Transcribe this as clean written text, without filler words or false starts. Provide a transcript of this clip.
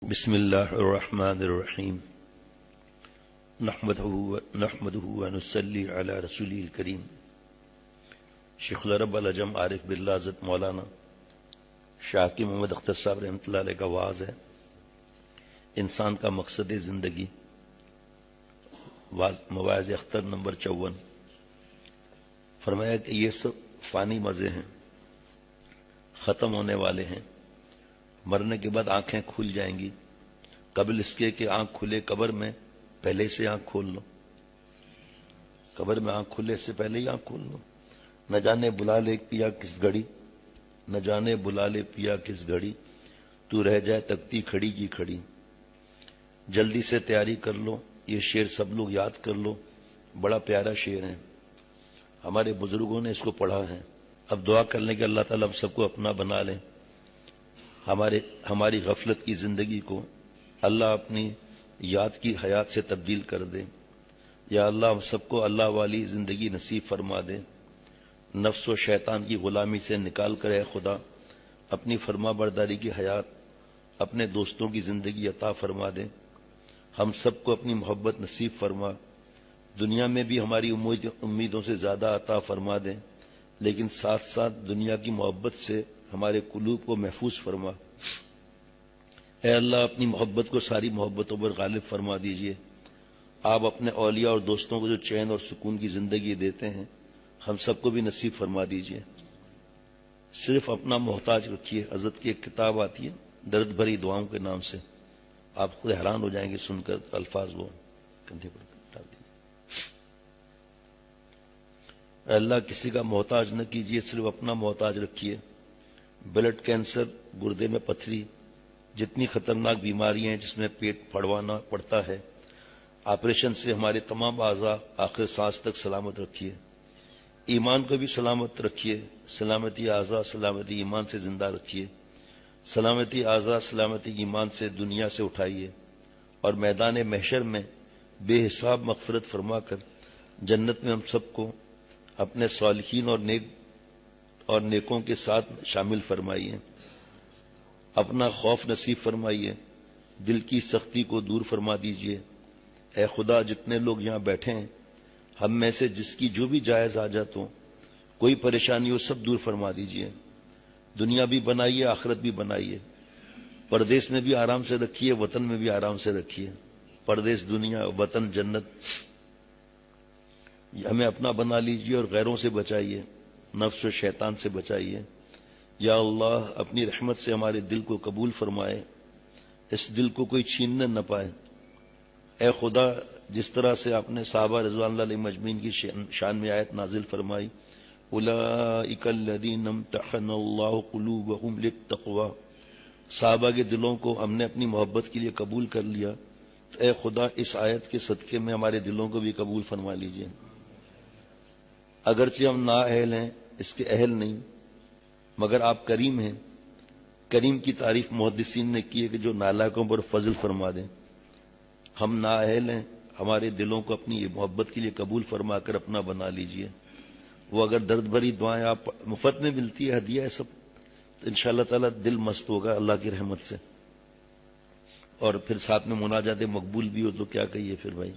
بسم اللہ الرحمن الرحیم نحمده ونصلی علی رسوله الکریم۔ شیخ العرب العجم عارف باللہ حضرت مولانا شاہ محمد اختر صاحب رحمۃ اللہ علیہ کا واعظ ہے انسان کا مقصد زندگی، مواعظ اختر نمبر 54۔ فرمایا کہ یہ سب فانی مزے ہیں، ختم ہونے والے ہیں، مرنے کے بعد آنکھیں کھل جائیں گی، قبل اس کے کہ آنکھ کھلے قبر میں پہلے سے آنکھ کھول لو، قبر میں آنکھ کھلے سے پہلے ہی آنکھ کھول لو۔ نہ جانے بلا لے پیا کس گھڑی، نہ جانے بلا لے پیا کس گھڑی، تو رہ جائے تکتی کھڑی کی کھڑی۔ جلدی سے تیاری کر لو، یہ شعر سب لوگ یاد کر لو، بڑا پیارا شعر ہے، ہمارے بزرگوں نے اس کو پڑھا ہے۔ اب دعا کر لیں کہ اللہ تعالیٰ ہم سب کو اپنا بنا لیں، ہماری غفلت کی زندگی کو اللہ اپنی یاد کی حیات سے تبدیل کر دے۔ یا اللہ ہم سب کو اللہ والی زندگی نصیب فرما دے، نفس و شیطان کی غلامی سے نکال کر اے خدا اپنی فرما برداری کی حیات، اپنے دوستوں کی زندگی عطا فرما دے۔ ہم سب کو اپنی محبت نصیب فرما، دنیا میں بھی ہماری امیدوں سے زیادہ عطا فرما دے، لیکن ساتھ ساتھ دنیا کی محبت سے ہمارے قلوب کو محفوظ فرما۔ اے اللہ اپنی محبت کو ساری محبتوں پر غالب فرما دیجئے۔ آپ اپنے اولیاء اور دوستوں کو جو چین اور سکون کی زندگی دیتے ہیں ہم سب کو بھی نصیب فرما دیجئے۔ صرف اپنا محتاج رکھیے۔ حضرت کی ایک کتاب آتی ہے درد بھری دعاؤں کے نام سے، آپ خود حیران ہو جائیں گے سن کر، الفاظ وہ کندھے پر ڈال دیجیے۔ اے اللہ کسی کا محتاج نہ کیجئے، صرف اپنا محتاج رکھیے۔ بلڈ کینسر، گردے میں پتھری، جتنی خطرناک بیماریاں ہیں جس میں پیٹ پھڑوانا پڑتا ہے، آپریشن سے ہمارے تمام اعضاء آخر سانس تک سلامت رکھیے۔ ایمان کو بھی سلامت رکھیے، سلامتی اعضاء سلامتی ایمان سے زندہ رکھیے۔ سلامتی اعضاء سلامتی ایمان سے دنیا سے اٹھائیے اور میدان محشر میں بے حساب مغفرت فرما کر جنت میں ہم سب کو اپنے صالحین اور نیکوں کے ساتھ شامل فرمائیے۔ اپنا خوف نصیب فرمائیے، دل کی سختی کو دور فرما دیجئے۔ اے خدا جتنے لوگ یہاں بیٹھے ہیں ہم میں سے جس کی جو بھی جائز حاجت ہو، کوئی پریشانی ہو، سب دور فرما دیجئے۔ دنیا بھی بنائیے، آخرت بھی بنائیے، پردیس میں بھی آرام سے رکھیے، وطن میں بھی آرام سے رکھیے۔ پردیس دنیا، وطن جنت، ہمیں اپنا بنا لیجئے اور غیروں سے بچائیے، نفس و شیطان سے بچائیے۔ یا اللہ اپنی رحمت سے ہمارے دل کو قبول فرمائے، اس دل کو کوئی چھیننے نہ پائے۔ اے خدا جس طرح سے آپ نے صحابہ رضوان اللہ علیہ مجمعین کی شان میں آیت نازل فرمائی، اولئک الذین امتحن اللہ قلوبہم للتقوی، صحابہ کے دلوں کو ہم نے اپنی محبت کے لیے قبول کر لیا، تو اے خدا اس آیت کے صدقے میں ہمارے دلوں کو بھی قبول فرما لیجئے۔ اگرچہ ہم نااہل ہیں، اس کے اہل نہیں، مگر آپ کریم ہیں۔ کریم کی تعریف محدثین نے کی ہے کہ جو نالائقوں پر فضل فرما دیں۔ ہم نااہل ہیں، ہمارے دلوں کو اپنی محبت کے لیے قبول فرما کر اپنا بنا لیجئے۔ وہ اگر درد بھری دعائیں آپ مفت میں ملتی ہے، ہدیہ ہے سب، تو انشاءاللہ تعالی دل مست ہوگا اللہ کی رحمت سے، اور پھر ساتھ میں مناجات مقبول بھی ہو تو کیا کہیے پھر بھائی۔